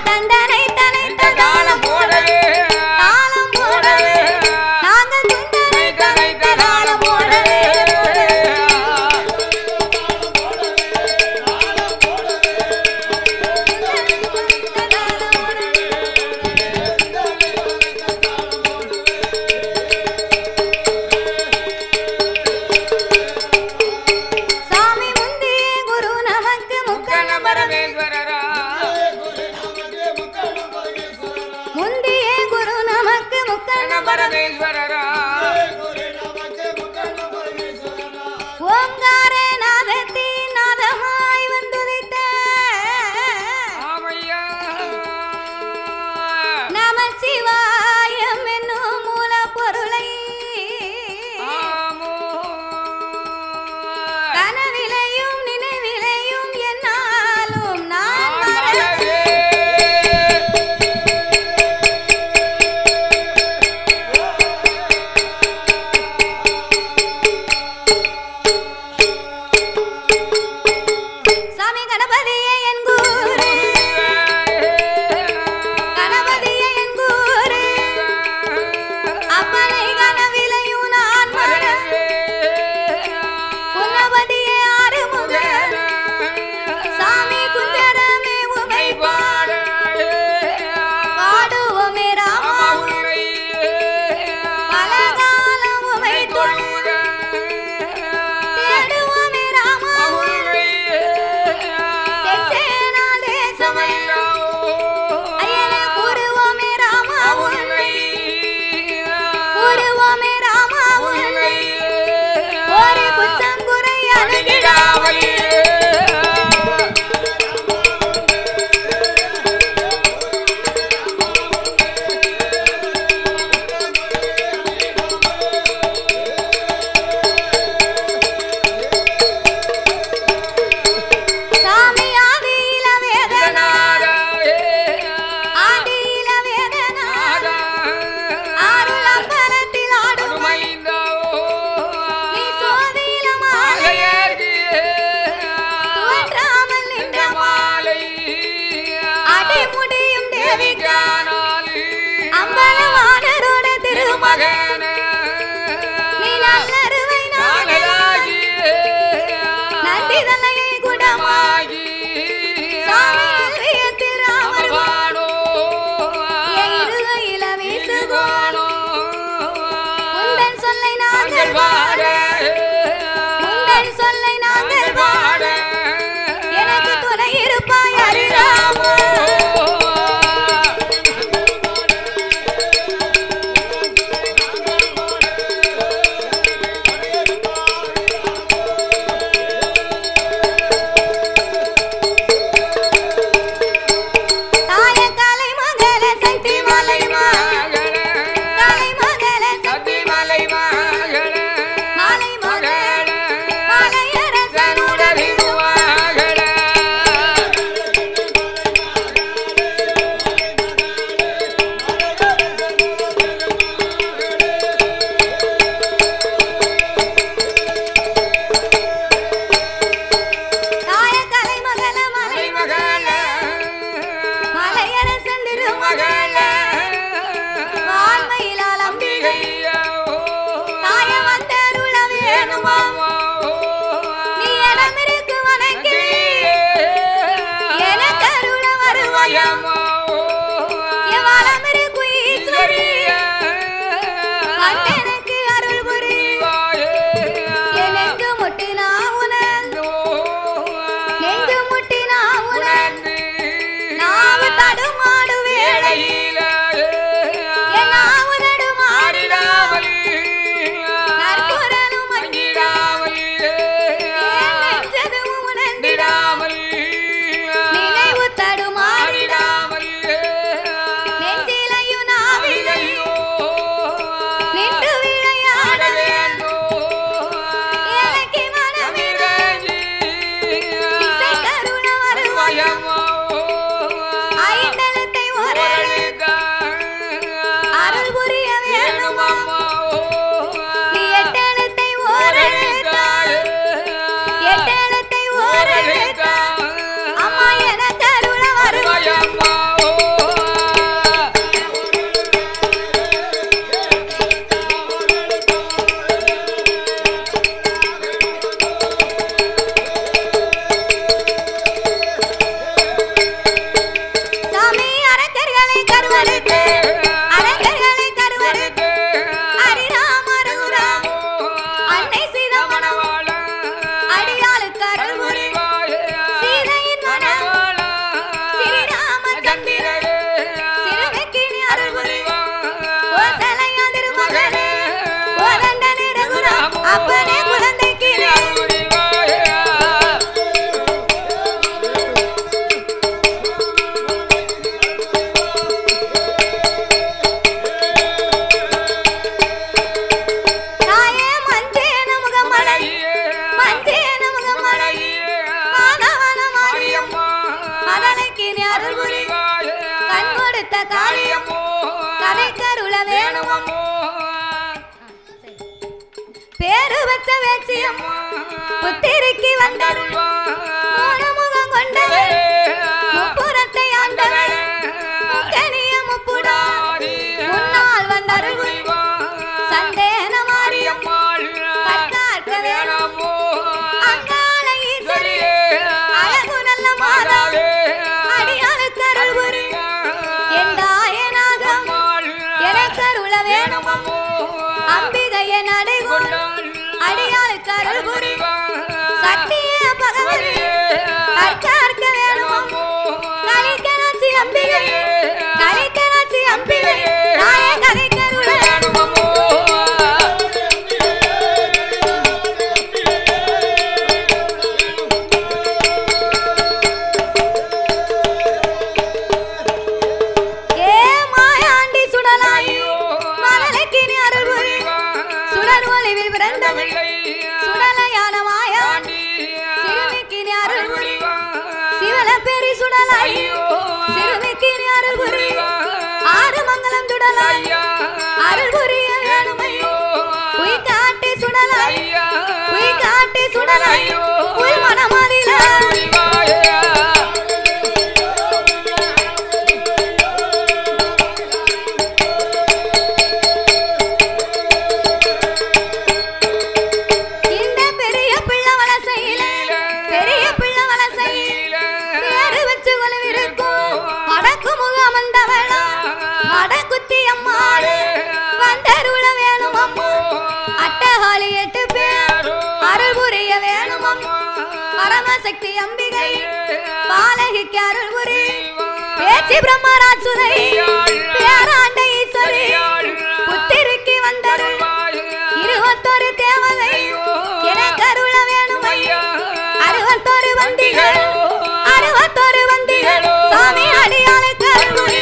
தண்டனை தனைத்த தாளம் போடவே தாளம் போடவே நாங்கள் துண்டனை தனைத்த தாளம் போடவே சாமி முந்தியே குரு நமக்கு முக்கண பரமேஸ்வரரா முந்தியே குரு நமக்கு முக்கண பரமேஸ்வரரா ஓம்கார நாதத்தின் நாதமாய் வந்துதித்த நமச்சிவாயம் என்னும் மூலப்பொருளை கனவிலையும் நினைவிலையும் என்னாலும் நான் மறவே சாமி கணபதியே என் குரு கணபதியே என் குரு அப்பனை கனவிலையும் நான் மறவே குணபதியே ஆறுமுக சாமி குஞ்சரமே உமை பாடுவோமே ராமா பலகாலம் உமை தேடுவோமே ராமா தெச்சேனா தேசமே ஐயனே கூறுவோமே ராமா கூறுவோமே ராமா ஒரு குற்றம் குறை அணுகிடாமல் சாமி ஆதியில வேதனா ஆதியில வேதனா ஆருள் அம்பலத்தில் ஆடும் நீ சோதியில மாலை தோன்றாமல் நின்ற மாலை அடிமுடியும் தேவிக்கான அம்பலவாணரோட திருமகன் நீ நல்லருவை நாகலாகி நந்தி தலையை குடமாகி சாமியத்தில் ராமர் இருகையில வீசுகோணோ உந்தன் சொல்லை நாங்கள் பாட உந்தன் சொல்லை நாங்கள் பாட எனக்கு துணை இருப்பாய் அரிராமோ தாய கலை மகள சக்தி மலை கலை மகள சக்தி மலை மகள் மலையரசனுடன் தாய கலை மகள மலையரசன் திருமகள் வான்மையிலால் அம்பிகை தாய வந்தருள வேணுமாம் நீ இடமிருக்கு வணங்கி எனக்கு அருள வருவாயாம் எவளமிருக்கு ஈஸ்வரி கண்ணனுக்கு அருள் புரி எனக்கு முட்டினா உனல் நெஞ்சு முட்டினா உனல் நாவு தடுமாடு வேளையில் என் நாவு தடுமாடிடாமல் நற்குரலும் மங்கிடாமல் என் நெஞ்சதும் உணர்ந்திடாமல் நினைவு தடுமாடிடாமல் நீ அருள் புரி கண் கொடுத்த காளியம்மோ கதைக்கருள வேணுமம்மோ பேரு வச்ச வேச்சியம்மோ புத்திரிக்கு வந்தருள்வா மூணு முகம் கொண்டவர் முப்புறத்தை ஆண்டவர் முக்கனிய முப்புடாரி முன்னால் வந்தருள் புரிவா சந்தேன மாரியம்மாள் கற்கார்க்க வேணுமோ அங்காள ஈஸ்வரி அழகு நல்ல மாதாவே அடியாளுக்கு அருள் புரி எந்தாயனாகம் எனக்கருள வேணுமம்மோ அம்பிகைய நடைகொள் அடியாளுக்கு அருள் புரி சக்திய பகவதி கற்கார்க்க வேணுமம்மோ கலிக்கனாச்சி அம்பிகை கலிக்கனாச்சி அம்பிகை நாய கலிக்கருள வேணுமம்மோ அருள் புரிய வேணுமையோ உய் காட்டி சுடலையா உய் காட்டி சுடலையோ உள் மனமதில இந்த பெரிய பிள்ளை வலசையில பெரிய பிள்ளை வலசையில பேரு வச்சு கொலவிருக்கும் அடக்கு முகம் வந்தவளா அடக்குத்தி அம்மாடு வந்தருள வேணுமம்மோ அட்டகாலி 8 பேர் அருள் புரிய வேணுமம்மோ பரமசக்தி அம்பிகை பாலகிக்கு அருள் புரி பேச்சி பிரம்மராசுரை பேராண்ட ஈஸ்வரி புத்திரிக்கு வந்தருள் 21 தேவதை எனக்கு அருள வேணுமையா 61 வந்திகள் 61 வந்திகள் சாமி அடியாளுக்கு அருள் புரி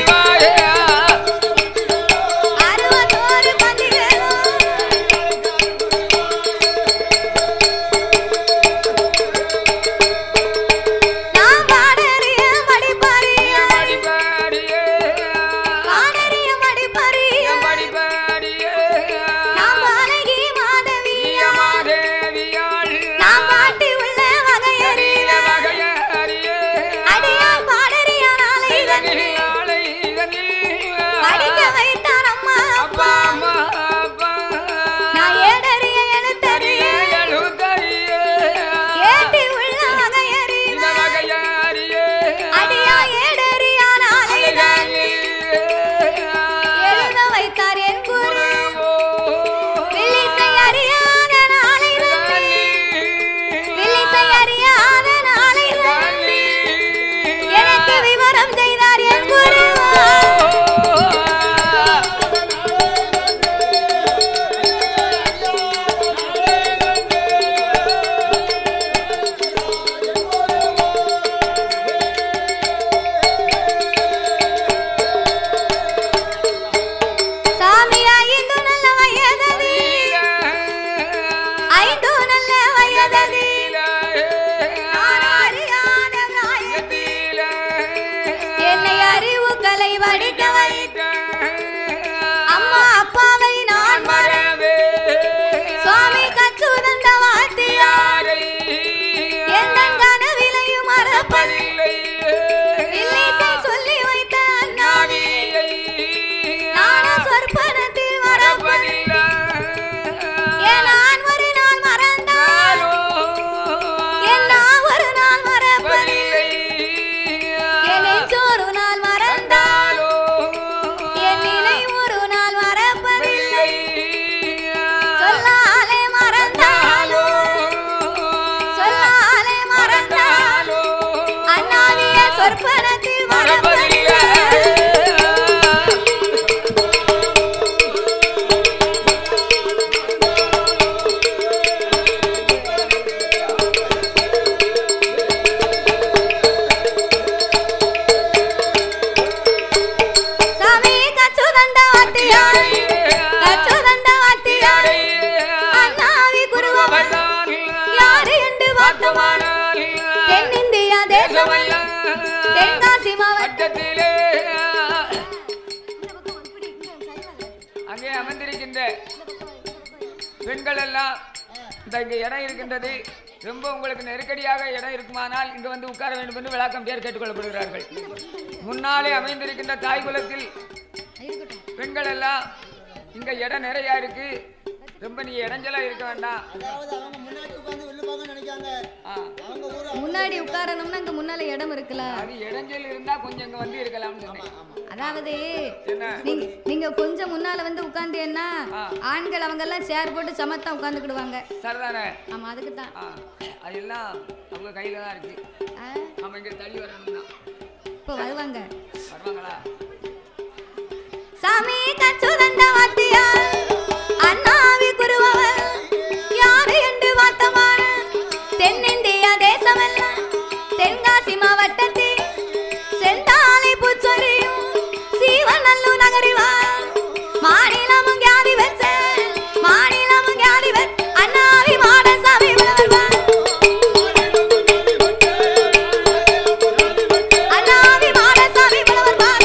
என்னிலே பெண்கள் எல்லாம் இந்த இங்க இடம் இருக்கின்றது, ரொம்ப உங்களுக்கு நெருக்கடியாக இடம் இருக்குமானால் இங்க வந்து உட்கார வேண்டும் என்று விளக்கம் பேர் கேட்டுக்கொள்ளப்படுகிறார்கள். முன்னாலே அமைந்திருக்கின்ற தாய் குலத்தில் பெண்கள் எல்லாம் இங்க இடம் நிறைய இருக்கு, ரொம்ப நீ இடைஞ்சலா இருக்க வேண்டாம். முன்னாடி உட்காரணும்னா இங்க முன்னால இடம் இருக்குல்ல, அது இடைஞ்சல் இருந்தா கொஞ்சம் இங்க வந்து இருக்கலாம்னு சொன்னேன். அதாவது நீங்க கொஞ்சம் முன்னால வந்து உட்கார்ந்தீங்கன்னா ஆண்கள் அவங்க எல்லாம் சேர் போட்டு சமத்தா உட்கார்ந்துக்கிடுவாங்க. சரிதானே? ஆமா, அதுக்கு தான் அதெல்லாம் அவங்க கையில தான் இருக்கு. நம்ம இங்க தள்ளி வரணும்னா இப்போ வருவாங்க. வருவாங்களா? சாமி கச்சுதண்ட வாத்தியா அண்ணாவி குருவவர் யாரு என்று வார்த்தமான தென்னிந்தியா தேசமெல்லாம் தென்காசி மாவட்டத்தில் செந்தாலை பூச்சொரியும் சீவநல்லு நகரிவார் மாநிலமும் கியாதி வச்ச மாநிலமும் கியாதி வச்ச அண்ணாவி மாட சாமி விளவர்வார் அண்ணாவி மாட சாமி விளவர்வார்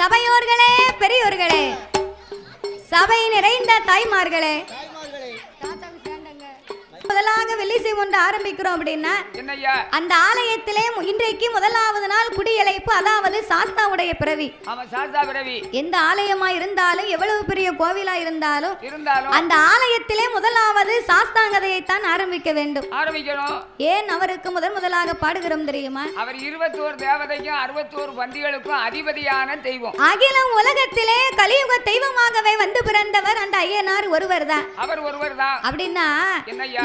சபையோர்களே பெரியோர்களே சபை நிறைந்த தாய்மார்களே முதலாக வெள்ளிசை ஒன்று ஆரம்பிக்கிறோம் அப்படின்னா என்னய்யா அந்த ஆலயத்திலே இன்றைக்கு முதலாவது நாள் குடியழைப்பு, அதாவது சாஸ்தாவுடைய பிறவி. ஆமா, சாஸ்தா பிறவி. எந்த ஆலயமா இருந்தாலும் எவ்வளவு பெரிய கோவிலா இருந்தாலும் அந்த ஆலயத்திலே முதலாவது சாஸ்தாங்கதையை தான் ஆரம்பிக்க வேண்டும். ஆரம்பிக்கணும். ஏன் அவருக்கு முதலாக பாடுகிறோம் தெரியுமா? அவர் 21 தேவதைக்கும் 61 பந்திகளுக்கும் அதிபதியான தெய்வம். அகிலம் உலகத்திலே கலியுக தெய்வமாகவே வந்து பிறந்தவர் அந்த ஐயனார் ஒருவர் தான். அவர் ஒருவர் தான். அப்படின்னா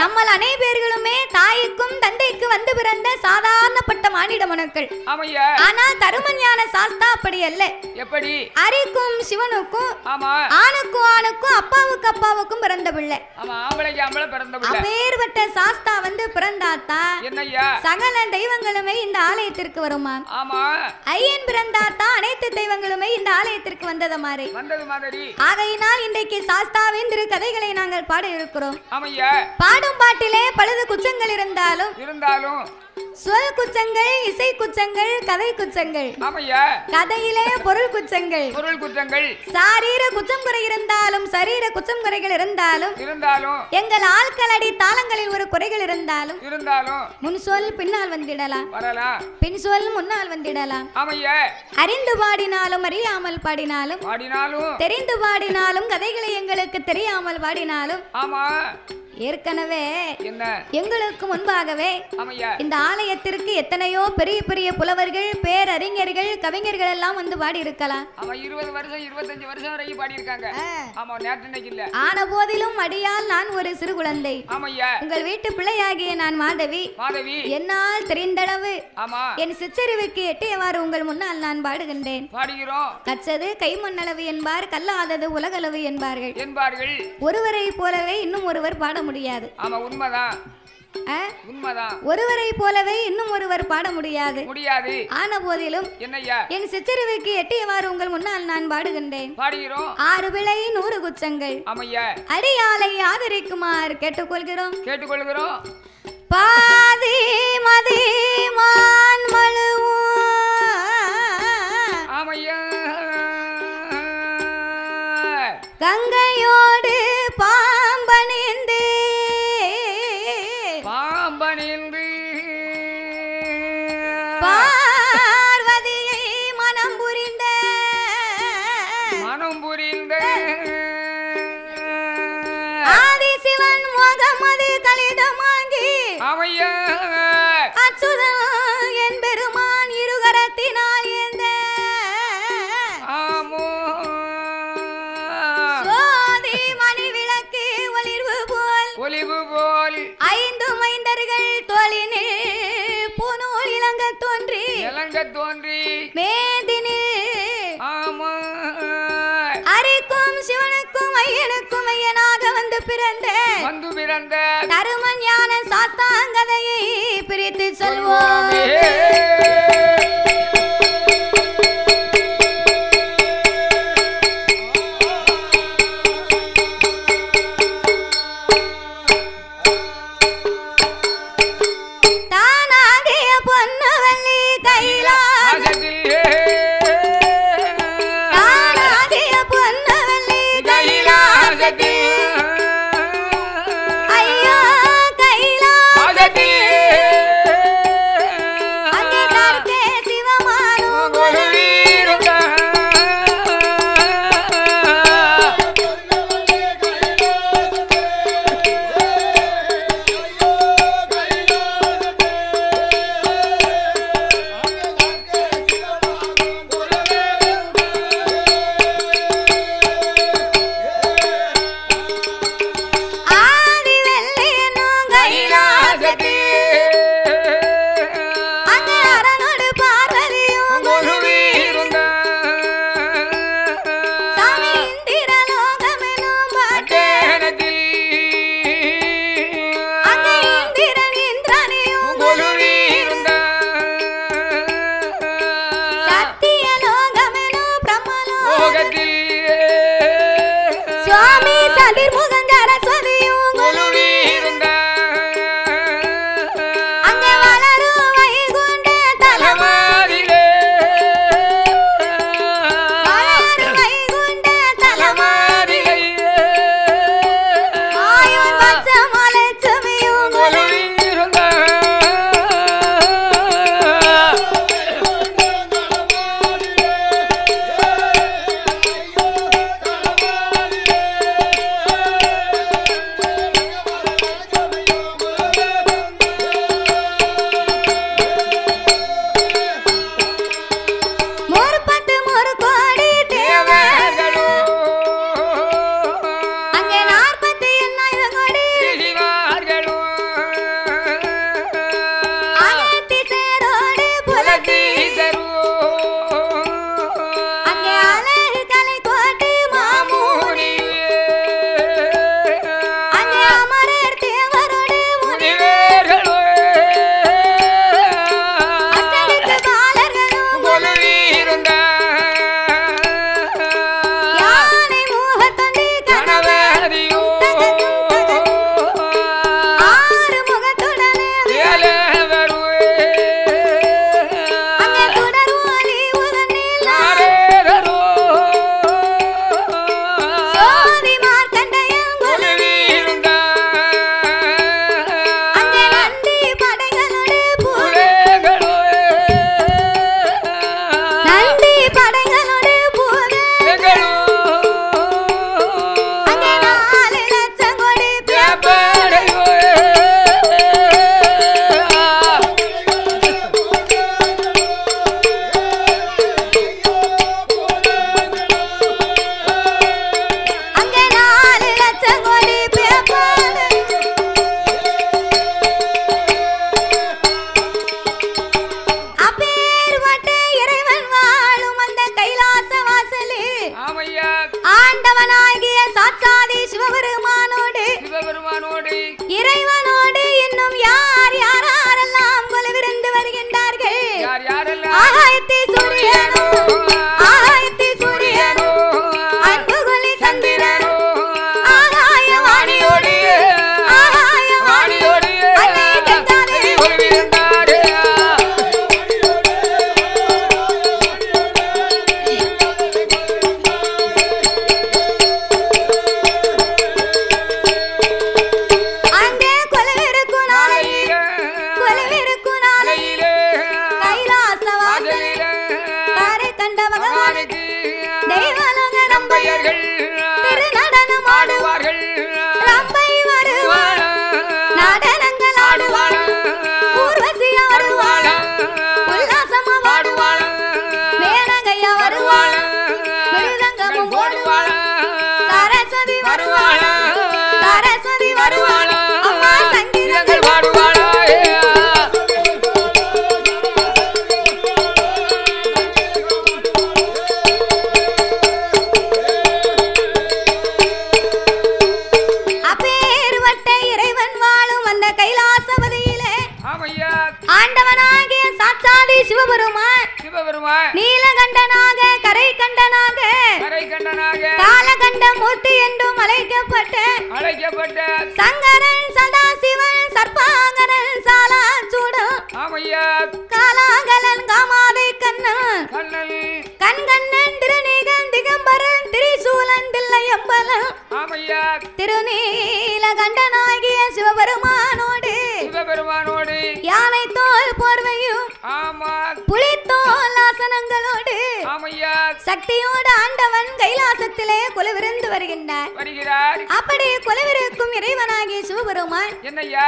நம்ம அனைவர்களுமே தாய்க்கும் தந்தைக்கு வந்து பிறந்த சாதாரணப்பட்ட மானிட மனுக்கள். ஆமையா. ஆனா தருமஞான சாஸ்தா அப்படி அல்ல. எப்படி? அரிக்கும் சிவனுக்கும், ஆமா, ஆணுக்கும் ஆணுக்கும் அப்பாவுக்கு அப்பாவுக்கும் பிறந்த பிள்ளை. ஆமா, ஆம்பளைக்கு ஆம்பளை பிறந்த பிள்ளை. அப்பேர்பட்ட சாஸ்தா வந்து பிறந்தாத்தா என்னய்யா சகல தெய்வங்களுமே இந்த ஆலயத்திற்கு வருமா? ஆமா, ஐயன் பிறந்தாத்தா அனைத்து தெய்வங்களுமே இந்த ஆலயத்திற்கு வந்தது மாதிரி. ஆகையினால் இன்றைக்கு சாஸ்தாவின் திரு கதைகளை நாங்கள் பாட இருக்கிறோம். ஆமையா. பாடும் பாட்டிலே பழுது குச்சங்கள் இருந்தாலும் சொல் குச்சங்கள், இசை குச்சங்கள், கதை குச்சங்கள். ஆமையா. கதையிலே பொருள் குச்சங்கள். சாரீர குச்சம் குறை இருந்தாலும் சரீர குச்சம் குறைகள் இருந்தாலும் எங்கள் ஆட்களடி தாளங்களில் ஒரு குறைகள் இருந்தாலும் முன் சொல் பின்னால் வந்திடலாம், பின் சொல் முன்னால் வந்திடலாம். அறிந்து பாடினாலும் அறியாமல் பாடினாலும் தெரிந்து பாடினாலும் கதைகளை எங்களுக்கு தெரியாமல் பாடினாலும் ஏற்கனவே எங்களுக்கு முன்பாகவே இந்த ஆலயத்திற்கு எத்தனையோ பெரிய பெரிய புலவர்கள், பேரறிஞர்கள், கவிஞர்கள் எல்லாம் வந்து பாடி இருக்கலாம். 20 வருஷம் 25 வருஷம் வரைக்கும் பாடி இருக்காங்க. ஆமா, நேத்து இல்ல. ஆன போதிலும் அடியால் நான் ஒரு சிறு குழந்தை. உங்கள் வீட்டு பிள்ளையாகிய நான் மாதவி. என்னால் தெரிந்தளவு என் சிற்றறிவுக்கு எட்டியவாறு உங்கள் முன்னால் நான் பாடுகின்றேன். கற்றது கைமண்ணளவு என்பார், கல்லாதது உலகளவு என்பார்கள். ஒருவரை போலவே இன்னும் ஒருவர் பாட முடியாது. ஆமா, உண்மைதான். ஒருவரை போலவே இன்னும் ஒருவர் பாட முடியாது. ஆன போதிலும் என் சிற்றறிவுக்கு எட்டியவாறு உங்கள் முன்னால் நான் பாடுகின்றேன். 6 விளை 100 குச்சங்கள் அடியாலை ஆதரிக்குமாறு கேட்டுக்கொள்கிறோம். பாதி மதி மான் மழுவும் கங்கையோடு பாம்பணிந்து பார்வதியை மனம் புரிந்த ஆதிசிவன் முகமது கலிதமாகி அச்சுதன் என் பெருமான் இருகரத்தினால் ஏந்த சோதி மணி விளக்கு ஒளிர்வு போல் 5 மைந்தர்கள் தோளினில் பூநூல் இளங்க தோன்றி மேதினில் அரிக்கும் சிவனுக்கும் ஐயனுக்கும் ஐயனாக வந்து பிறந்த தருமஞான சாஸ்தாங்கதையை பிரித்து சொல்வோம். இறைவனோடு இன்னும் யார் யாரெல்லாம் கொலுவிருந்து வருகின்றார்கள் யார் யாரெல்லாம் ஆகாயத்தை சூரியனோ ஆகாயத்தை சூரியனோ அன்புகுலி சந்திரனோ ஆகாய வாணியோடு ஆகாய வாணியோடு அன்னை கண்டாரே கொலுவிருந்தாரே அங்கே கொலுவிருக்கும் நாளையிலே கொலுவிருக்கும் நாளையிலே கைலாசவாசனே தாரை கண்ட பகவானுக்கு தெய்வலோக நம்பையர்கள் திருநடனம் ஆடுவார்கள் ரம்பை வருவாள் நடனங்கள் ஆடுவாள் ஊர்வசியா வருவாள் உல்லாசமா பாடுவாள் மேனகையா வருவாள் மிருதங்கமும் போடுவாள் சரஸ்வதி வருவாள் சரஸ்வதி வருவாள் அம்மா சங்கீதங்கள் பாடுவாளா அப்பேர்வட்ட இறைவன் வாழும் அந்த கைலாசபதியிலே ஆமையா ஆண்டவனாகிய சாட்சாதி சிவபெருமான் சிவபெருமான் நீலகண்டனாக கரை கண்டனாக கரை கண்டனாக காலகண்ட மூர்த்தி என்றும் அழைக்கப்பட்ட அழைக்கப்பட்ட சங்கரன் சதாசிவன் சர்ப்பாங்கரன் சாலாச்சூடன் ஆமையா காலாகலன் காமாதை கண்ணன் கண்ணன் கண்கண்ணன் திருநீகன் திகம்பரன் திரிசூலன் தில்லையம்பலன் ஆமையா திருநீலகண்டனாகிய சிவபெருமானோடு சிவபெருமானோடு யானை தோல் போர்வையும் ஆமா புலித்தோல் ஆசனங்களோடு ஆமையா சக்தியோடு ஆண்டவன் கைலாசத்திலே கொலுவிருந்து வருகின்றார் வருகிறார் அப்படி கொலுவிருக்கும் இறைவனாகிய சிவபெருமான் என்னய்யா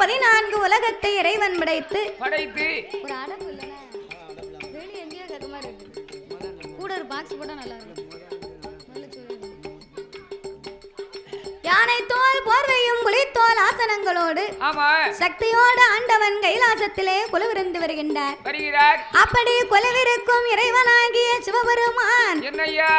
14 உலகத்தை இறைவன் படைத்து படைத்து ஒரு அடப்பு இல்லைன்னா வெளியே எங்கேயோ கேட்க மாதிரி இருக்கு கூட ஒரு பாக்ஸ் போட்டா நல்லா இருக்கும் யானை தோல் போர்வையும் புலித்தோல் ஆசனங்களோடு ஆமா சக்தியோடு ஆண்டவன் கைலாசத்திலே கொலுவிருந்து வருகின்றார் வருகிறார் அப்படி கொலுவிருக்கும் இறைவனாகிய சிவபெருமான் என்னய்யா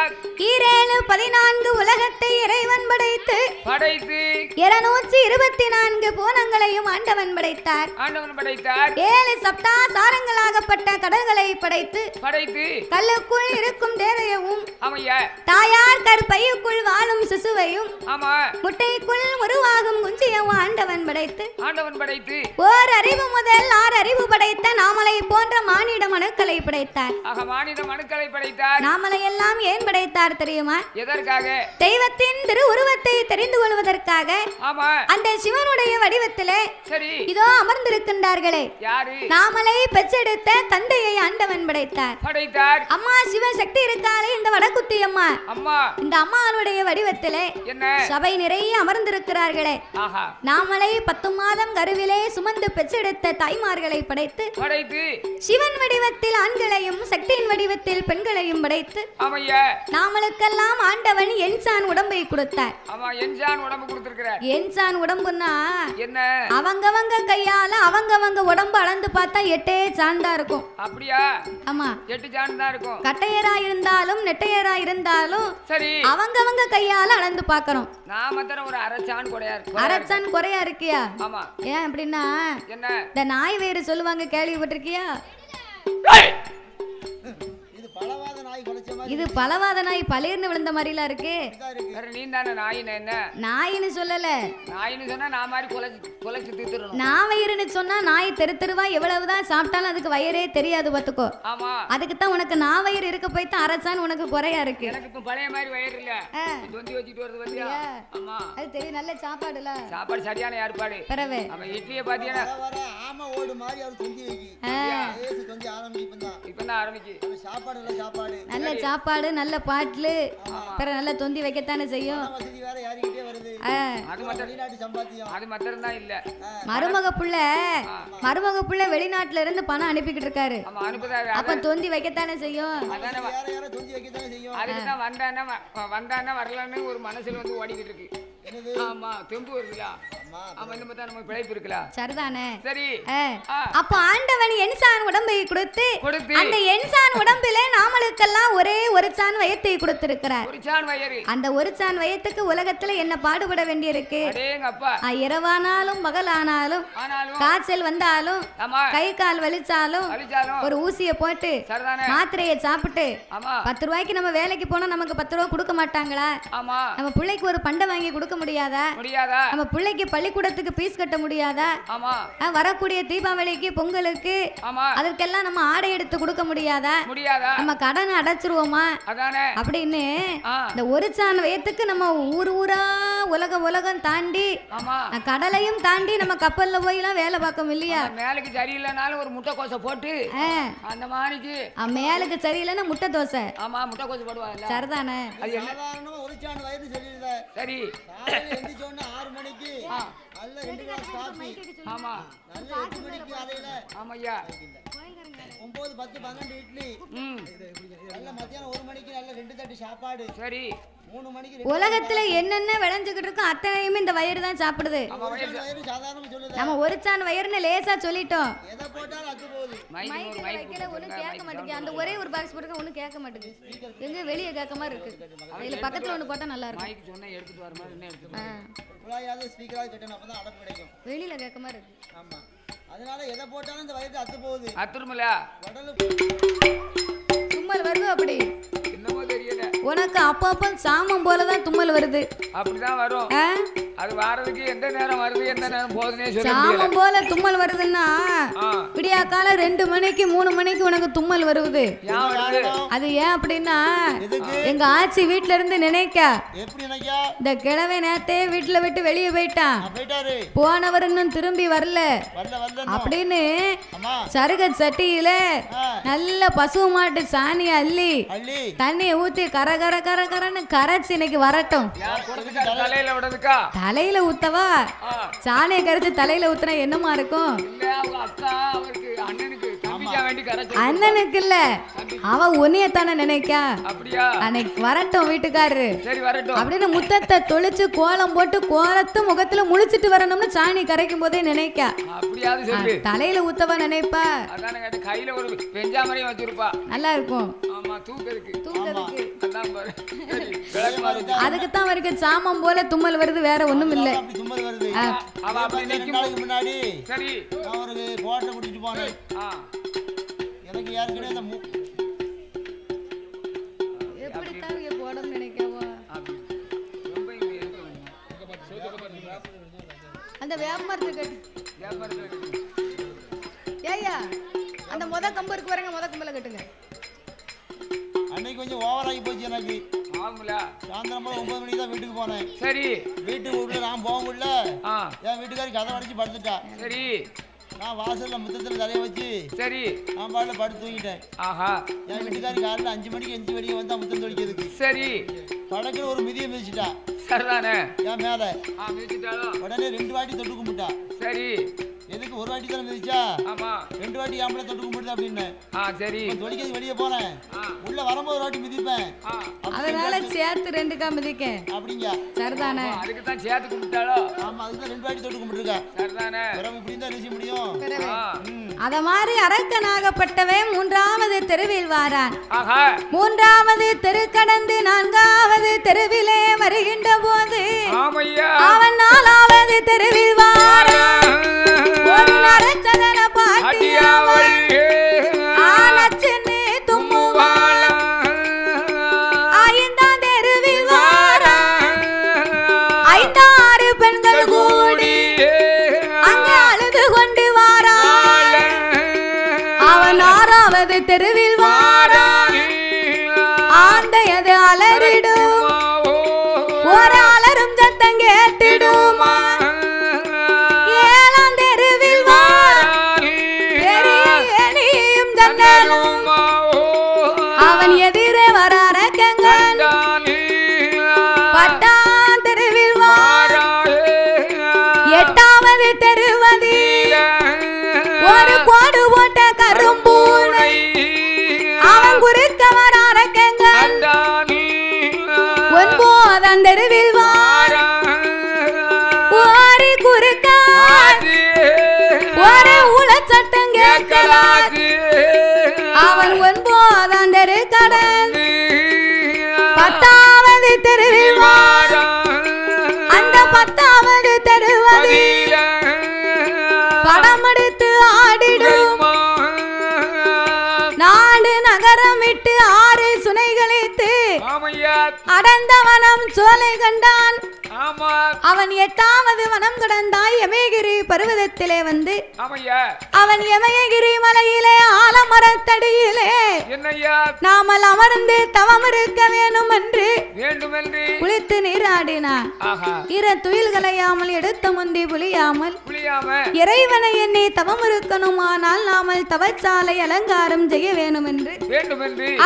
14 உலகத்தை இறைவன் படைத்து படைத்து 224 பூனங்களையும் ஆண்டவன் படைத்தார் ஆண்டவன் படைத்தார் 7 சப்தாசாரங்களாகப்பட்ட கடல்களை படைத்து படைத்து கல்லுக்குள் இருக்கும் தேவையவும் ஆமையா தாயார் கற்பையுக்குள் வாழும் சிசுவையும் ஆமா முட்டைக்குள் உருவாகும் குஞ்சியவும் ஆண்டவன் படைத்து ஆண்டவன் படைத்து ஓர் அறிவு முதல் 6 அறிவு படைத்த நாமலை போன்ற மானிட மனுக்களை படைத்தார் ஆக மாநில மனுக்களை படைத்தார் நாமலை எல்லாம் ஏன் படைத்தார் தெரியுமா எதற்காக தெய்வத்தின் திரு உருவத்தை தெரிந்து கொள்வதற்காக ஆமா அந்த சிவனுடைய வடிவத்திலே சரி இதோ அமர்ந்திருக்கின்றார்களே யாரு நாமலை பெற்றெடுத்த தந்தையை ஆண்டவன் படைத்தார் படைத்தார் அம்மா சிவசக்தி இருக்காளே இந்த வடக்குத்தி அம்மா அம்மா இந்த அம்மாளுடைய வடிவத்திலே என்ன சபை நிறைய அமர்ந்திருக்கிறார்களே ஆஹா நாமலை 10 மாதம் கருவிலே சுமந்து பெற்றெடுத்த தாய்மார்களை படைத்து படைத்து சிவன் வடிவத்தில் ஆண்களையும் சக்தியின் வடிவத்தில் பெண்களையும் படைத்து ஆமையா நாமளுக்கெல்லாம் ஆண்டவன் என்சான் உடம்பை கொடுத்தார் ஆமா என்ஜான் உடம்பு கொடுத்திருக்கிறார் என்சான் உடம்புன்னா என்ன அவங்கவங்க கையால அவங்கவங்க உடம்பு அளந்து பார்த்தா 8 சாண்டா இருக்கும் அப்படியா ஆமா 8 ஜான் தான் இருக்கும் கட்டையரா இருந்தாலும் நெட்டையரா இருந்தாலும் சரி அவங்கவங்க கையால அளந்து பார்க்கறோம் நாம தர ஒரு அரைச்சான் கொடையா இருக்கு அரச்சான் குறையா இருக்கியா ஆமா ஏன் அப்படின்னா என்ன இந்த நாய் வேறு சொல்லுவாங்க கேள்விப்பட்டிருக்கியா இது பலவாத நாய் பளிர்னு விழுந்த மாதிரிலாம் இருக்கு வேற நீ தானே நாயின்னு என்ன நாயின்னு சொல்லல நாயின்னு சொன்னா நான் மாதிரி குலைச்சு தீத்துறணும் நான் வயிறுன்னு சொன்னா நாய் தெரு தெருவா எவ்வளவுதான் சாப்பிட்டாலும் அதுக்கு வயிறே தெரியாது பாத்துக்கோ ஆமா அதுக்கு தான் உனக்கு நான் வயிறு இருக்க போய் தான் அரசான் உனக்கு குறையா இருக்கு எனக்கு இப்ப பழைய மாதிரி வயிறு இல்ல தொந்தி வச்சுட்டு வருது பத்தியா ஆமா அது தெரியும் நல்ல சாப்பாடுல சாப்பாடு சரியான ஏற்பாடு பிறவே ஆமா இட்லியை பாத்தீங்கன்னா ஆமா ஓடு மாதிரி அது தொந்தி வைக்கி தொந்தி ஆரம்பிக்கும் இப்பதான் ஆரம்பிக்கு சாப்பாடு நல்ல சாப்பாடு நல்ல பாட்டுல பிற நல்ல தொந்தி வைக்கத்தானே செய்யும் வசதி வேற யாரிக்கிட்டே வருது அது மட்டும் வெளிநாட்டு சம்பாத்தியம் அது மட்டும் தான் இல்ல மருமக புள்ள வெளிநாட்டுல இருந்து பணம் அனுப்பிக்கிட்டு இருக்காரு ஆமா அனுப்புதாரு அப்ப தொந்தி வைக்கத்தானே செய்யும் அதானே வேற யாரோ தொந்தி வைக்கத்தானே செய்யும் அதுக்கு தான் வந்தானா வரலன்னு ஒரு மனசுல வந்து ஓடிக்கிட்டு இருக்கு ஆமா தெம்பு வருதுல ஆமா இந்த மாதிரி நம்ம பிழைப்பு இருக்குல சரிதானே சரி அப்ப ஆண்டவன் என்சான் உடம்பை கொடுத்து அந்த என்சான் உடம்பிலே நாமளுக்கெல்லாம் ஒரே ஒரு சான் வயத்தை கொடுத்திருக்கிறார். ஒரு சான் வயறு. அந்த ஒரு சான் வயத்துக்கு உலகத்துல என்ன பாடுபட வேண்டியிருக்கு. இரவானாலும் பகலானாலும் காய்ச்சல் வந்தாலும் கை கால் வலிச்சாலும் ஒரு ஊசிய போட்டு மாத்திரையை சாப்பிட்டு 10 ரூபாய்க்கு நம்ம வேலைக்கு போனா நமக்கு 10 ரூபாய் கொடுக்க மாட்டாங்களா? நம்ம பிள்ளைக்கு ஒரு பண்டை வாங்கி கொடுக்க முடியாதா? நம்ம பிள்ளைக்கு பள்ளிக்கூடத்துக்கு பீஸ் கட்ட முடியாதா? வரக்கூடிய தீபாவளிக்கு பொங்கலுக்கு அதற்கெல்லாம் நம்ம ஆடை எடுத்து கொடுக்க முடியாதா? நம்ம கடனை அடைச்சிருவோமா அப்படின்னு இந்த ஒரு சான் வயத்துக்கு நம்ம ஊரா உலகம் தாண்டி கடலையும் தாண்டி நம்ம கப்பல்ல போய் எல்லாம் வேலை பார்க்க இல்லையா? மேலுக்கு சரியில்லைனாலும் ஒரு முட்டை கோசை போட்டு அந்த மாதிரிக்கு மேலுக்கு சரியில்லைன்னா முட்டை தோசை. ஆமா முட்டை கோசை போடுவாங்க. சரிதானே? ஒரு சான் வயிறு சரியில்லை. சரி 6 மணிக்கு நல்ல 2 கிளாஸ் காபி. ஆமா நல்ல 8 மணிக்கு அதையில ஆமாய்யா 9 10 12 இட்லி. நல்ல மத்தியானம் 1 மணிக்கு நல்ல 2 தட்டு சாப்பாடு. சரி 3 மணிக்கு உலகத்துல என்னென்ன விளைஞ்சுக்கிட்டு இருக்கோ அத்தனையுமே இந்த வயிறு தான் சாப்பிடுது. நம்ம ஒரு சான் வயிறுன்னு லேசா சொல்லிட்டோம். எதை போட்டாலும் அத்து போகுது. மைக்ல வைக்கல ஒண்ணு கேட்க மாட்டேங்குது. அந்த ஒரே ஒரு பாக்ஸ் போட்டுக்க ஒண்ணு கேட்க மாட்டேங்குது. எங்க வெளிய கேட்க மாதிரி இருக்கு. இதுல பக்கத்துல ஒண்ணு போட்டா நல்லா இருக்கும். மைக் சொன்னா எடுத்துட்டு வர மாதிரி என்ன எடுத்துட்டு குழாயாவது ஸ்பீக்கராவது கட்டணும் அப்பதான் அடப்பு கிடைக்கும். வெளியில கேட்க மாதிரி இருக்கு. ஆமா அதனால எதை போட்டாலும் இந்த வயிறு அத்து போகுது. அத்துருமல தும்மல் வருது. அப்படி என்னமோ தெரியல உனக்கு அப்பப்ப சாமம் போலதான் தும்மல் வருது. அப்படிதான் வரும். அது வாரதுக்கு எந்த நேரம் வருது எந்த நேரம் போகுதுன்னே சொல்ல முடியல. சாமம் போல தும்மல் வருதுன்னா விடியா கால 2 மணிக்கு 3 மணிக்கு உனக்கு தும்மல் வருது. அது ஏன் அப்படின்னா எங்க ஆச்சி வீட்ல இருந்து நினைக்க இந்த கிழவை நேத்தே வீட்டுல விட்டு வெளியே போயிட்டான். போனவர் இன்னும் திரும்பி வரல அப்படின்னு சருக சட்டியில நல்ல பசு மாட்டு சாணி அள்ளி தண்ணியை ஊத்தி கர கர கர கரன்னு கரைச்சு இன்னைக்கு வரட்டும். தலையில ஊத்தவா? சாணியை கரைச்சு தலையில ஊத்துனா என்னமா இருக்கும்? அண்ணனுக்கு இல்ல அவ உன்னையத்தானே நினைக்கா. அன்னைக்கு வரட்டும் வீட்டுக்காரரு அப்படின்னு முத்தத்தை தொளிச்சு கோலம் போட்டு கோலத்து முகத்துல முழிச்சிட்டு வரணும்னு சாணி கரைக்கும் போதே நினைக்கா. தலையில ஊத்தவா நினைப்பா? நல்லா இருக்கும். அதுக்குத்தான் வரைக்கும் சாமம் போல தும்மல் வருது, வேற ஒண்ணும் இல்ல. முன்னாடி ஒரு கோட்டை குடிச்சு போனேன். எனக்கு யாருக்குமே அந்த எப்படித்தான் போடணும் நினைக்கவா? அந்த வியாபாரத்துக்கு ஏய்யா அந்த முத கம்பு இருக்கு பாருங்க, முத கம்பல கட்டுங்க. அன்னைக்கு கொஞ்சம் ஓவர் ஆகி போச்சு எனக்கு. சாயந்தரம் 9 மணிக்கு தான் வீட்டுக்கு போனேன். சரி வீட்டுக்கு விட்டு நான் போக முடியல. என் வீட்டுக்காரி கதை அடிச்சு படுத்துட்டா. சரி நான் வாசல்ல முத்தத்துல தலைய வச்சு சரி நான் பாடல படுத்து தூங்கிட்டேன். ஆஹா என் வீட்டுக்காரி காலையில 5 மணிக்கு எஞ்சி வெளியே வந்தா முத்தம் தொழிக்கிறதுக்கு. சரி படக்குல ஒரு மிதியை மிதிச்சிட்டா. சரிதானே? என் மேல உடனே 2 வாட்டி தொட்டு கும்பிட்டா. சரி எதுக்கு ஒரு வாட்டி தானே மிதிச்சா? ஆமா 2 வாட்டி ஆம்பளை தொட்டு கும்பிடுது அப்படின்னு. சரி தொழிக்கிறது வெளியே போனேன். உள்ள வரும்போது ஒரு வாட்டி மிதிப்பேன். அதனால சேர்த்து 2 கா மிதிக்க அப்படிங்க. சரிதானே? அதுக்கு தான் சேர்த்து கும்பிட்டாளோ? ஆமா அதுக்கு 2 வாட்டி தொட்டு கும்பிட்டுருக்கா. சரிதானே? பிறகு இப்படி தான் நிச்சய முடியும். அத மாதிரி அரக்கனாகப்பட்டவன் 3வது தெருவில் வாரான். 3வது தெரு கடந்து 4வது தெருவிலே வருகின்ற போது அவன் 4வது தெருவில் வாரான். ஒரு நரச்சதன பாட்டியவள் ஆனச்சனே தும்முவாள். 5ஆம் தெருவில் வாரான். 5-6 பெண்கள் கூடி அங்க அழுது கொண்டு வாரான். அவன் 6வது தெருவில் வாரான். ஆந்தையது அலறிடும், ஒரு அலரும் சத்தம் கேட்டிடுமா. 7ஆம் தெருவில் வாரான். பெரிய எலியும் ஜன்னலும் அவன் எதிரே வர அரக்கங்கள். 10ஆம் தெருவில் வாரான். 8வது தெருவதில் ஒரு கோடு போட்ட கரும்பூனை அவன் அவன் 8வது வனம் கடந்தாய் யமகிரி பர்வதத்திலே வந்து அவன் யமகிரி மலையிலே ஆலமரத்தடியிலே நாமல் அமர்ந்து தவம் இருக்க வேண்டும் என்று குளித்து நீராடினார். துயில்களையாமல் எடுத்த முந்தி புலியாமல் இறைவனை எண்ணி தவம் இருக்கணுமானால் நாமல் தவச்சாலை அலங்காரம் செய்ய வேண்டும் என்று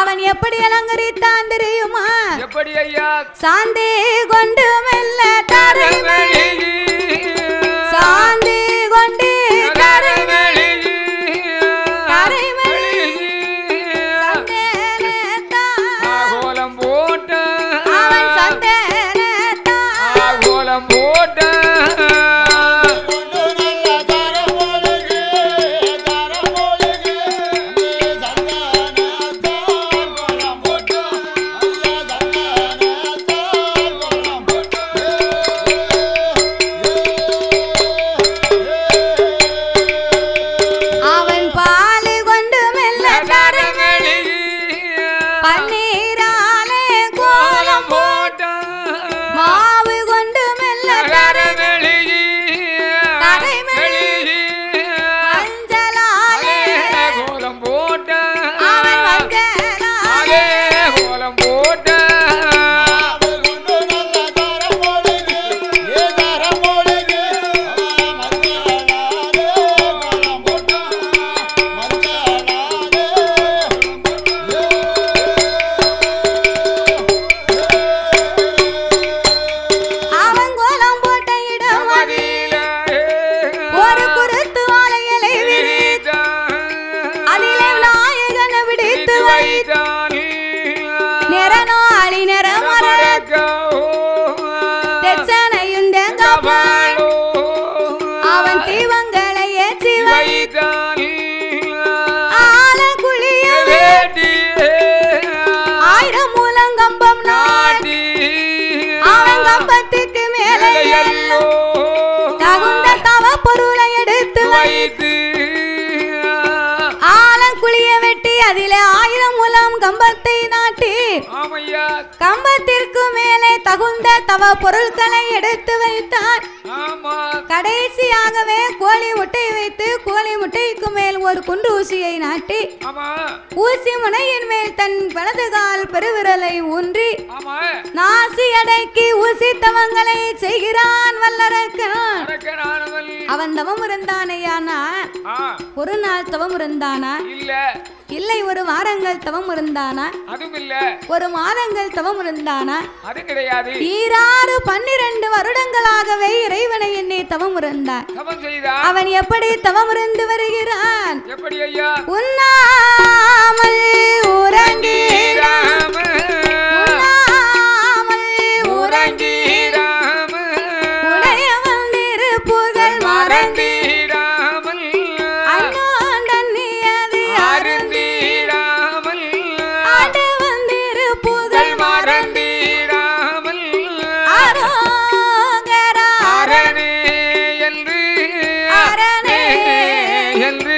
அவன் எப்படி அலங்கரித்தான் தெரியுமா? சாந்தி கொண்டு மெல்ல தரைமேலே சாந்தி கொண்டு கம்பத்தை நாட்டி கம்பத்திற்கு மேலே தகுந்த தவ பொருட்களை எடுத்து வைத்தார். கடைசியாகவே கோழி முட்டை வைத்து கோழி முட்டைக்கு மேல் ஒரு குண்டு ஊசியை நாட்டி ஊசி முனையின் மேல் தன் வலது கால் பெருவிரலை ஊன்றி நாசி அடைக்கி ஊசி தவங்களை செய்கிறான் வல்லரக்கன். அவன் தவம் இருந்தானையானா ஒரு நாள் தவம் இருந்தானா இல்லை ஒரு வாரங்கள் தவம் இருந்தானா ஒரு மாதங்கள் தவம் இருந்தானா ஈராறு 12 வருடங்களாகவே இறைவனை எண்ணி தவம் இருந்தான். அவன் எப்படி தவம் இருந்து வருகிறான்? உண்ணாமல் உறங்கிறாமல் உடையவன் திருப்புகழ் மறந்தீராமல் அண்ணோண்டன் நியதி அருந்தீராமல் ஆண்டவன் திருப்புகழ் மறந்தீராமல் அரோகரா அரணே என்று அரணே என்று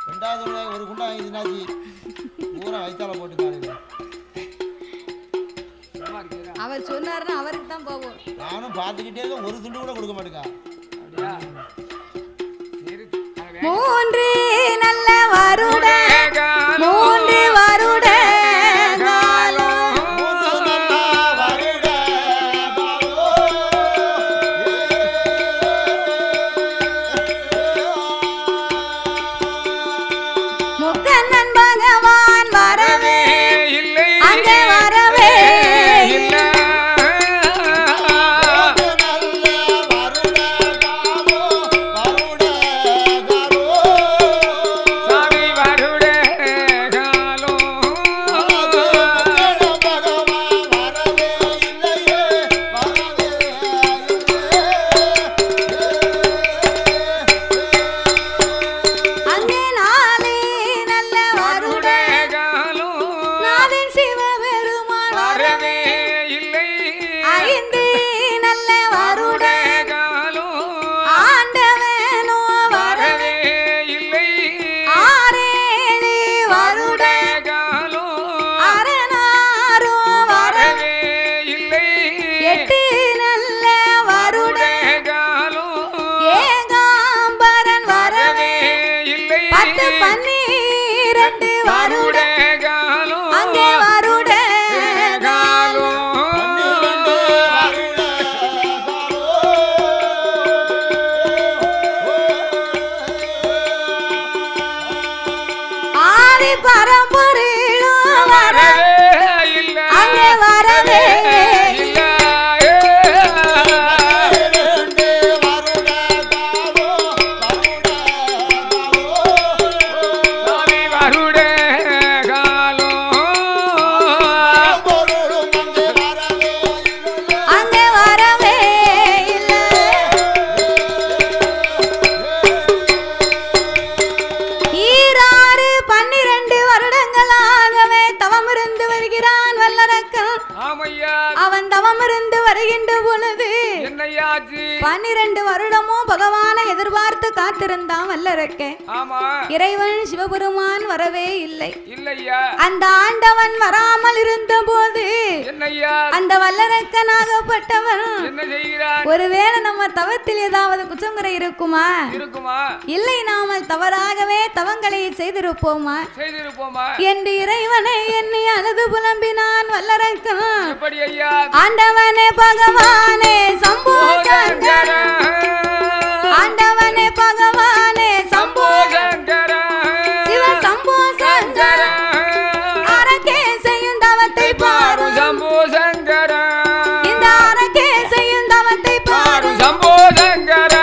ரெண்டாவது ஒரு குண்டா இதுனாச்சு பூரா வயிற்றால போட்டு அவர் சொன்னாருன்னா அவருக்கு தான் போவோம். நானும் பார்த்துக்கிட்டே ஒரு துண்டு கூட கொடுக்க மாட்டேங்க. மூன்று நல்ல வருட மூன்று வருட முக்கண்ணன் பகவான் வரவே இல்லை அங்கே வரவே இல்லை. அவன் தவம் இருந்து வருகின்ற பொழுது 12 வருடமும் பகவானை எதிர்பார்த்து காத்திருந்தான் வல்லரக்கன். இறைவன் சிவபெருமான் வரவே இல்லை. அந்த ஆண்டவன் வராமல் இருந்த போது அந்த வல்லரக்கனாகப்பட்டவன் ஒருவேளை நம்ம தவத்தில் ஏதாவது குற்றங்குறை இருக்குமா, இல்லை நாமல் தவறாகவே தவங்களை செய்திருப்போமா என்று இறைவனை எண்ணி அழுது புலம்பினான் வல்லரக்கன். ஆண்டவனே பகவானே சம்போ சங்கர, ஆண்டவனே பகவானே சம்போ சங்கர, சிவ சம்போ சங்கர, அரக்கே செய்யும் தவத்தை பாரு சம்போ சங்கர, இந்த அரக்கே செய்யும் தவத்தை பாரு சம்போ சங்கர.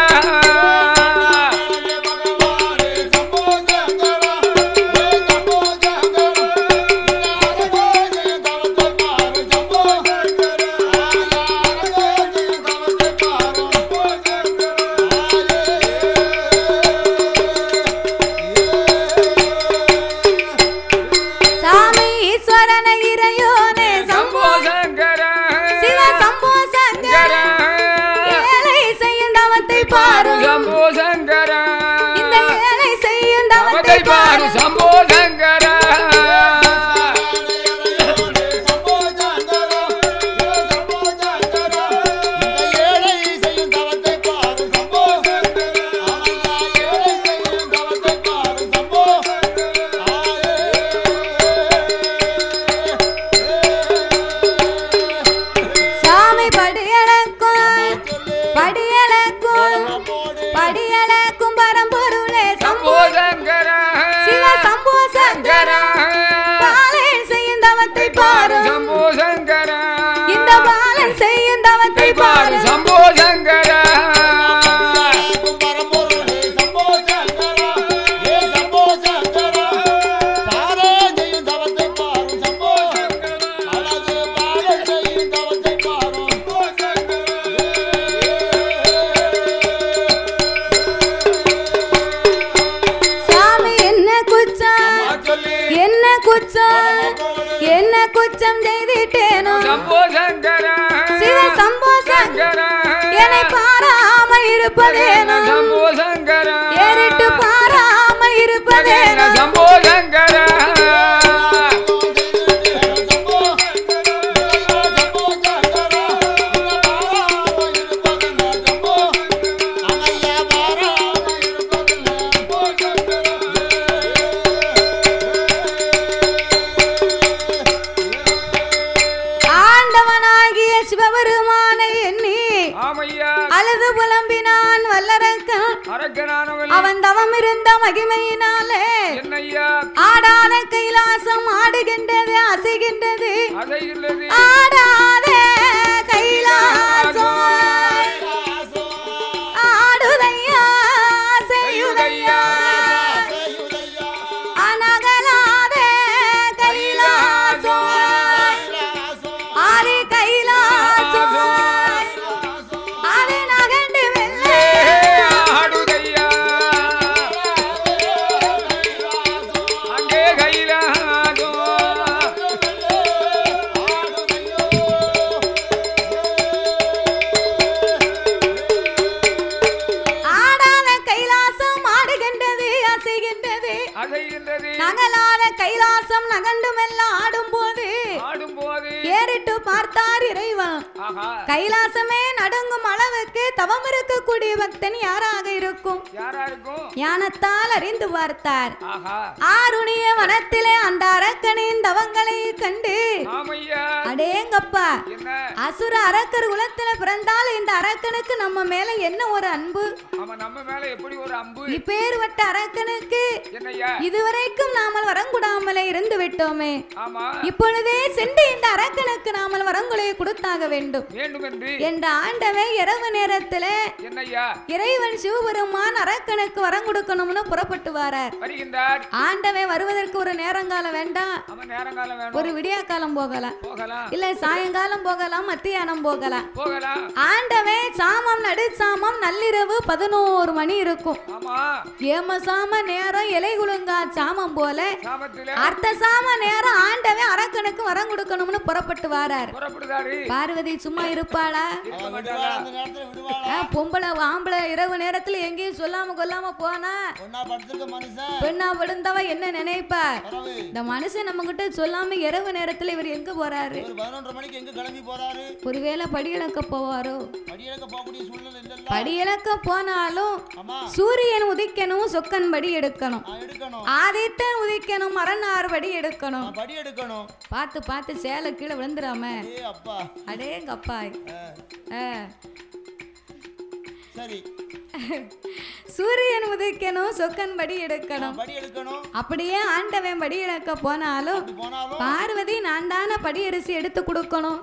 என்ன குற்றம் செய்திட்டேனோ சம்போ சங்கர, சிவ சம்போ சங்கர, என்னை பாராமல் இருப்பதேனோ சம்போ சங்கர, ஏறிட்டு பாராமல் இருப்பதேனோ அவன் தவம் இருந்த மகிமையினாலே ஆடாத கைலாசம் ஆடுகின்றது அசைகின்றது ஆடாத கைலாசம் ஆடுதையா செய்யுதையா அனகலாத கைலாசம் ஆறு கைலாசம் ஆறு நகண்டு வெள்ளை ஆடுதையா அங்கே கைலாசம் ஆடாத கைலாசம் ஆடுகின்றது அசைகின்றது நகலாத கைலாசம் நகண்டுமெல்லாம் ஆடும்போது ஏறிட்டு பார்த்தார் இறைவன் கைலாசமே நடுங்கும் அளவுக்கு தவம் இருக்கக்கூடிய பக்தன் யாராக இருக்கும் ஞானத்தால் அறிந்து பார்த்தார் ஆருணிய வனத்திலே அந்த அரக்கனின் தவங்களை கண்டு அடேங்கப்பா அசுர அரக்கர் குலத்தில பிறந்தால் இந்த அரக்கனுக்கு நம்ம மேல என்ன ஒரு அன்பு இப்பேற்பட்ட அரக்கனுக்கு இதுவரைக்கும் நாமல் வரங்குடாமலே இருந்து விட்டோமே இப்பொழுதே சென்று இந்த அரக்கனுக்கு நாமல் வரங்குலை கொடுத்தாக வேண்டும் என்ற ஆண்டவே இரவு நேரத்தில் இறைவன் சிவபெருமான் அரக்கனுக்கு வரம் கொடுக்கணும்னு புறப்பட்டு வரார். ஆண்டவே வருவதற்கு ஒரு நேரங்காலம் வேண்டாம், ஒரு விடிய காலம் போகலாம், இல்ல சாயங்காலம் போகலாம், மத்தியானம் போகலாம். ஆண்டவே சாமம் நடுசாமம் நள்ளிரவு 11 மணி இருக்கும். ஏமசாம நேரம் இலை குலுங்கா சாமம் போல அர்த்த சாம நேரம் ஆண்டவே அரக்கனுக்கு வரம் கொடுக்கணும்னு புறப்பட்டு வாரார். பார்வதி சும்மா இருப்பாளா? பொம்பளை ஆம்பளை இரவு நேரத்துல எங்கேயும் சொல்லாம கொல்லாம போனா பெண்ணா விழுந்தவ என்ன நினைப்பா? இந்த மனுஷன் நம்ம கிட்ட சொல்லாம இரவு நேரத்துல இவர் எங்க போறாரு? ஒருவேளை படியிழக்க போவாரோ? படியிழக்க போனாலும் சூரியன் உதிக்கணும், சொக்கன் படி எடுக்கணும், ஆதித்தன் உதிக்கணும், மரணார் படி எடுக்கணும். பார்த்து பார்த்து சேலை கீழே விழுந்துடாம. அடேங்கப்பா, சூரியன் உதிக்கணும், சொக்கன் படி எடுக்கணும். அப்படியே ஆண்டவன் படி எடுக்க போனாலும் பார்வதி நான் தானே படி அரிசி எடுத்து கொடுக்கணும்.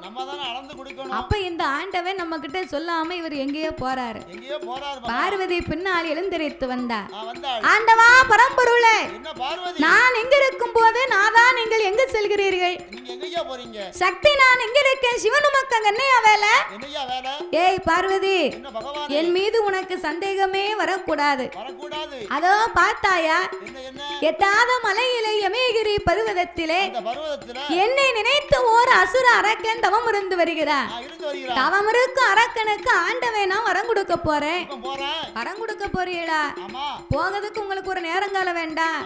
அப்ப இந்த ஆண்டவன் நம்ம கிட்ட சொல்லாம இவர் எங்கேயோ போறாரு. பார்வதி பின்னால் எழுந்திரித்து வந்தார். ஆண்டவா பரம்பொருளே, நான் எங்க இருக்கும் போது நாதான் நீங்கள் எங்க செல்கிறீர்கள்? சக்தி நான் எங்க இருக்கேன், சிவன் உமக்கு அங்க என்னையா வேலை? ஏய் பார்வதி, என் மீது உனக்கு சந்தேகமே வரக்கூடாது. அதோ பார்த்தாயா, எட்டாத மலையிலே யமேகிரி பர்வதத்திலே என்னை நினைத்து ஓர் அசுர அரக்கன் தவம் இருந்து வருகிறார். தவம் இருக்கும் அரக்கனுக்கு ஆண்டவேனா வரம் கொடுக்க போறேன். வரம் கொடுக்க போறீடா? போகிறதுக்கு உங்களுக்கு ஒரு நேரங்காலம் வேண்டாம்.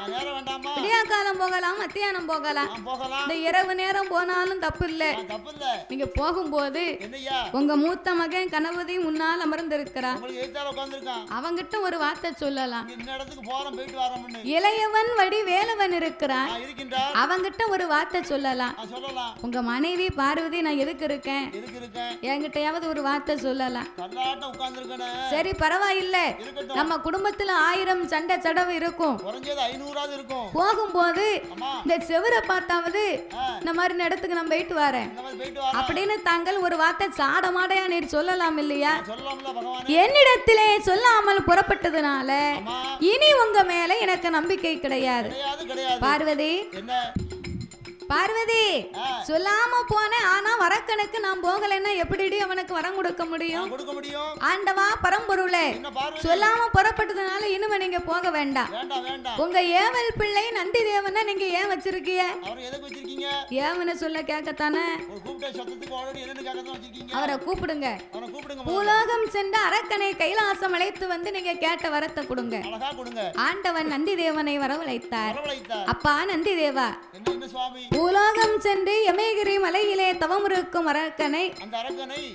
விடியா காலம் போகலாம், மத்தியானம் போகலாம், இந்த இரவு நேரம் போனாலும் தப்பு இல்லை. நீங்க போகும்போது உங்க மூத்த மகன் கணபதி முன்னால் அமர்ந்து இருக்கிறான். அவங்கிட்ட ஒரு வார்த்தை சொல்லலாம். இளையவன் வடி வேலவன் இருக்கிறான், அவங்கிட்ட ஒரு வார்த்தை சொல்லலாம். உங்க மனைவி பார்வதி நான் எதுக்கு இருக்கேன், என்கிட்டயாவது ஒரு வார்த்தை சொல்லலாம். சரி பரவாயில்லை, நம்ம குடும்பத்துல 1000 சண்டை சடவு இருக்கும். போகும்போது இந்த செவரை பார்த்தாவது இந்த மாதிரி இடத்துக்கு நான் போயிட்டு வரேன் அப்படின்னு தாங்கள் ஒரு வார்த்தை சாடமாடையா நீர் சொல்லலாம் இல்லையா? என்னிடத்திலே சொல்லாமல் புறப்பட்டதுனால இனி உங்க மேல எனக்கு நம்பிக்கை கிடையாது. பார்வதி, பார்வதி சொல்லாம போனேன், ஆனா வரக்கனுக்கு நான் போகலைன்னா எப்படி அவனுக்கு வரம் கொடுக்க முடியும்? ஆண்டவா பரம்பொருளே, சொல்லாம புறப்பட்டதுனால இனிமே நீங்க போக வேண்டாம். உங்க ஏவல் பிள்ளை நந்தி தேவனை நீங்க ஏன் வச்சிருக்கீங்க? ஏவனை சொல்ல கேட்கத்தானே? அவரை கூப்பிடுங்க. பூலோகம் சென்ற அரக்கனை கைலாசம் அழைத்து வந்து நீங்க கேட்ட வரத்தை கொடுங்க. ஆண்டவன் நந்தி தேவனை வரவழைத்தார். அப்பா நந்தி தேவா, பூலோகம் சென்று யமேகிரி மலையிலே தவம் இருக்கும் அரக்கனை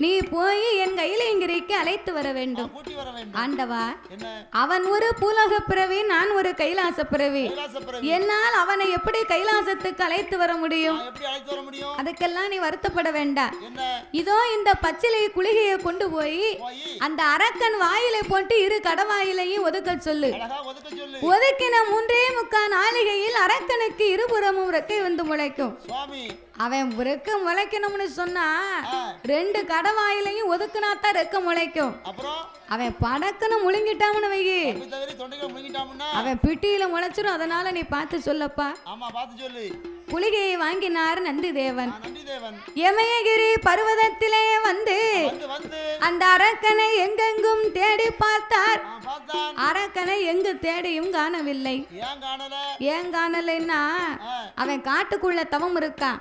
நீ போய் என் கைலாயங்கிரிக்கு அழைத்து வர வேண்டும். ஆண்டவா, அவன் ஒரு பூலோக பிறவி, நான் ஒரு கைலாச பிறவி. என்னால் அவனை எப்படி கைலாசத்துக்கு அழைத்து வர முடியும்? அதுக்கெல்லாம் நீ வருத்தப்பட வேண்டாம். இதோ இந்த பச்சிலை குளிகையை கொண்டு போய் அந்த அரக்கன் வாயிலை போட்டு இரு கடவாயிலையும் ஒதுக்க சொல்லு. ஒதுக்கின 3.25 நாளிகையில் அரக்கனுக்கு இருபுறமும் ரெக்கை வந்து முளைக்கும். அவன் ரெக்க முளைக்கணும்னு சொன்னா 2 கடவாயிலையும் ஒதுக்குனாத்தான் ரெக்க முளைக்கும். அவன் படக்குன்னு முழுங்கிட்டான்னு வையி, அவன் பிட்டியில முளைச்சிரும். அதனால நீ பார்த்து சொல்லப்பா. குளிகையை வாங்கினார் நந்தி தேவன். யமயகிரி பர்வதத்திலே வந்து அந்த அரக்கனை எங்கெங்கும் தேடி பார்த்தார். அரக்கனை எங்கு தேடியும் காணவில்லை. ஏன் காணலைன்னா அவன் காட்டுக்குள்ள தவம் இருக்கான்.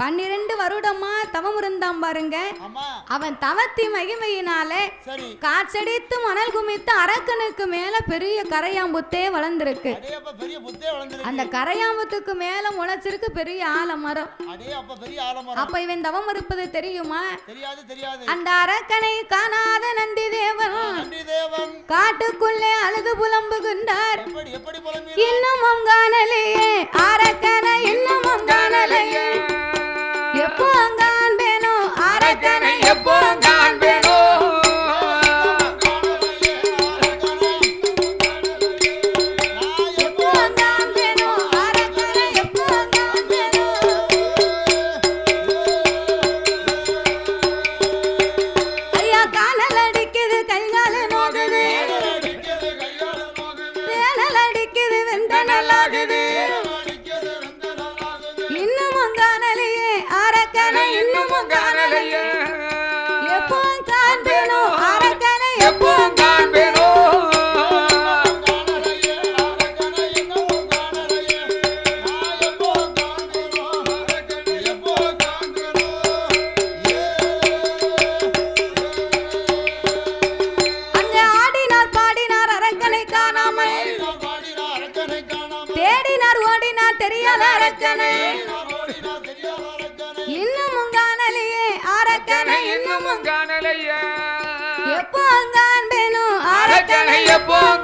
12 வருடமா தவம் இருந்தான் பாருங்க. அவன் தவத்தி மகிமையினால காற்றடித்து மணல் குமித்து அரக்கனுக்கு மேல பெரிய கரையாம்புத்தே வளர்ந்திருக்கு. அந்த கரையாம்புத்துக்கு மேல முளைச்சிருக்கு பெரிய ஆலமரம். அப்ப இவன் தவம் இருப்பது தெரியுமா? அந்த அரக்கனை காணாத நந்தி தேவன் காட்டுக்குள்ளே அழுது புலம்புகின்றார். இன்னமும் காணலையே அரக்கனை, இன்னமும் காணலையே, எப்போ காண்பேனோ அரக்கனை, எப்போ காண்பேனோ. இன்னமும் காணலையே அரக்கனை, இன்னமும் காணலையே, எப்போ காண்பேனோ அரக்கனை, எப்போ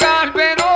காண்பேனோ.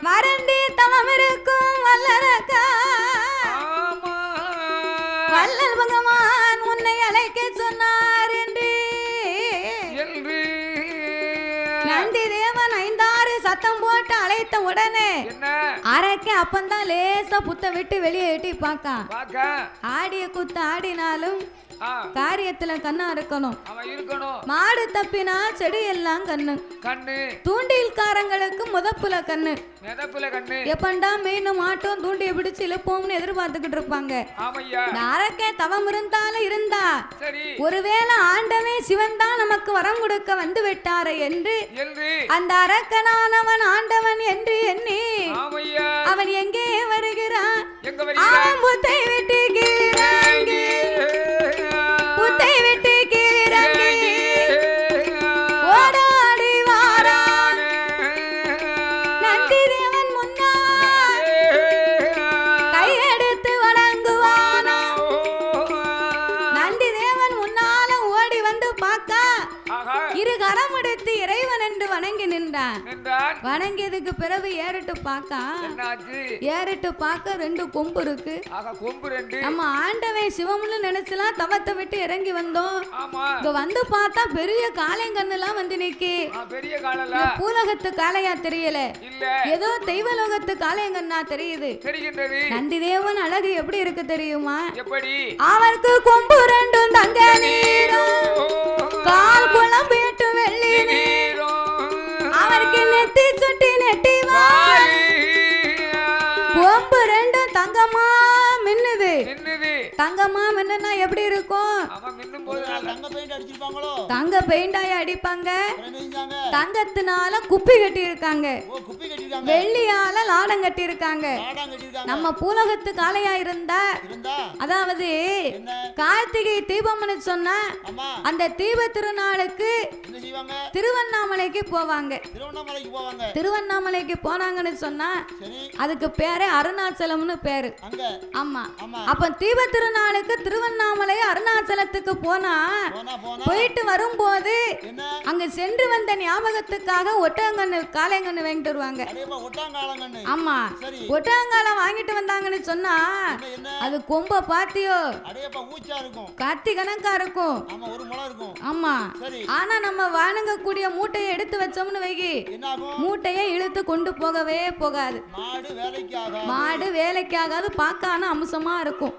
மறந்தி தவம் இருக்கும் வல்லரக்கா, வல்லல் பகவான் உன்னை அழைக்க சொன்னார் என்று நந்தி தேவன் 5-6 சத்தம் போட்டு அழைத்த உடனே அரக்கே அப்பந்தான் லேசா புத்த விட்டு வெளியே எட்டி பார்க்க. ஆடிய குத்து ஆடினாலும் காரியத்துல கண்ணா இருக்கணும். மாடு தப்பினா செடி எல்லாம் கண்ணு. தூண்டில்காரங்களுக்கு முதப்புல கண்ணு. எப்பண்டா மீனும் மாட்டோம் தூண்டியை பிடிச்சு இழுப்போம்னு எதிர்பார்த்துக்கிட்டு இருப்பாங்க. அரக்கே தவம் இருந்தாலும் இருந்தா ஒருவேளை ஆண்டவே சிவன் தான் நமக்கு வரம் கொடுக்க வந்து விட்டாரே என்று அந்த அரக்கனானவன் ஆண்டவன் என்று எண்ணி அவன் எங்கே வருகிறான்? அவன் புத்தை விட்டு கீழே புத்தை விட்டு கீழே ஓடாடி வாரான். நந்தி தேவன் முன்னா கையெடுத்து வணங்குவானா? நந்தி தேவன் முன்னால ஓடி வந்து பார்க்க இரு கரம் எடுத்து இறைவன் என்று வணங்கி நின்ற நின்றான். வணங்கியதுக்கு பிறகு ஏறிட்டு பார்க்க ரெண்டு கொம்பு இருக்கு. நம்ம ஆண்டவன் சிவம்னு நினைச்சலாம் தவத்தை விட்டு இறங்கி வந்தோம். இங்க வந்து பார்த்தா பெரிய காளைங்கன்னு எல்லாம் வந்து நிக்கி. பூலகத்து காளையா தெரியல, ஏதோ தெய்வலோகத்து காளைங்கன்னா தெரியுது. நந்தி தேவன் அழகு எப்படி இருக்கு தெரியுமா? அவருக்கு கொம்பு ரெண்டும் தங்க நீரும், கால் குளம் வீட்டு வெள்ளி நீரும், அவருக்கு நெத்தி சுட்டி நெட்டி கொம்பு ரெண்டும் தங்கமா மின்னுது. தங்கமா மின்னுனா எப்படி இருக்கும்? தங்க பெயிண்டாய அடிப்பாங்க, தங்கத்தினால குப்பி கட்டி இருக்காங்க, வெள்ளியால லாடம் கட்டி இருக்காங்க. நம்ம பூலகத்து காளையா இருந்தா, அதாவது கார்த்திகை தீபம்னு சொன்னா அந்த தீப திருநாளுக்கு திருவண்ணாமலைக்கு போவாங்க. திருவண்ணாமலைக்கு போனாங்கன்னு சொன்னா அதுக்கு பேரு அருணாச்சலம்னு பேரு. ஆமா, அப்ப தீப திருநாளுக்கு திருவண்ணாமலை அருணாச்சலத்துக்கு போனா போயிட்டு வரும்போது அங்க சென்று வந்த ஞாபகத்துக்காக ஒட்டங்கன்னு காளைங்கன்னு வாங்கிட்டு வருவாங்க. ஆமா, ஒட்டங்காலம் வாங்கிட்டு வந்தாங்கன்னு சொன்னா அது கொம்ப பாத்தியோ கத்தி கணக்கா இருக்கும். ஆமா, ஆனா நம்ம வாங்கக்கூடிய மூட்டையை எடுத்து வச்சோம்னு வைகி மூட்டையை இழுத்து கொண்டு போகவே போகாது. மாடு வேலைக்காகாது, பார்க்கான அம்சமா இருக்கும்.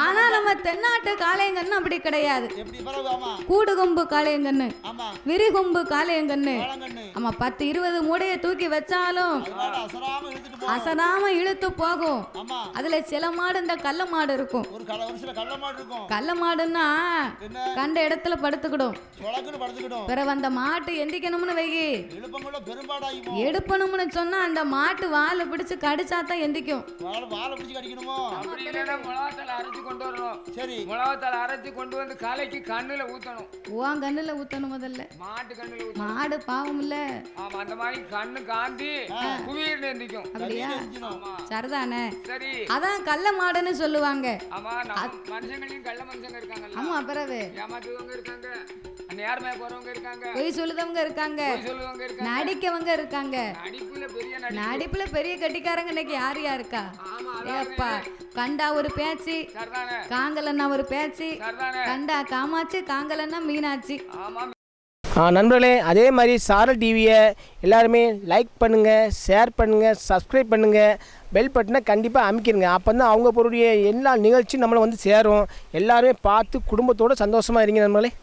ஆனா நம்ம தென்னாட்டு காளையங்கன்னு அப்படி கிடையாது. கூடு கொம்பு காளையங்கன்னு, விரி கொம்பு காளையங்கன்னு. ஆமா, 10-20 மூடைய தூக்கி வச்சாலும் அசராம இழுத்து போகும். அதுல சில மாடு இந்த கள்ள மாடு இருக்கும். கள்ள மாடுன்னா கண்ட இடத்துல படுத்துக்கிடும். பிறகு அந்த மாட்டு எந்திக்கணும்னு வைகி எடுப்பணும்னு சொன்னா அந்த மாட்டு வாழை பிடிச்சு கடிச்சாதான் எந்திக்கும். கண்ணுல ஊத்தணும் முதல்ல. மாடு பாவம் இல்ல, அப்படியா? சரிதானே, அதான் கள்ள மாடுன்னு சொல்லுவாங்க. ஆமா, பிறகு பொய் சொல்லுதவங்க இருக்காங்க, நடிக்கவங்க இருக்காங்க. நடிப்புல பெரிய கட்டிக்காரங்க இன்னைக்கு யார் யாருக்கா? ஏப்பா, கண்டா ஒரு பேச்சு, காங்கலன்னா ஒரு பேச்சு, கண்டா காமாச்சு, காங்கலன்னா மீனாட்சி. நண்பர்களே, அதே மாதிரி சாரல் டிவியை எல்லாருமே லைக் பண்ணுங்கள், ஷேர் பண்ணுங்கள், சப்ஸ்கிரைப் பண்ணுங்கள், பெல் பட்டனை கண்டிப்பாக அமைக்கிருங்க. அப்போ தான் அவங்க பொருடைய எல்லா நிகழ்ச்சியும் நம்மளை வந்து சேரும். எல்லாருமே பார்த்து குடும்பத்தோடு சந்தோஷமாக இருங்க நண்பர்களே.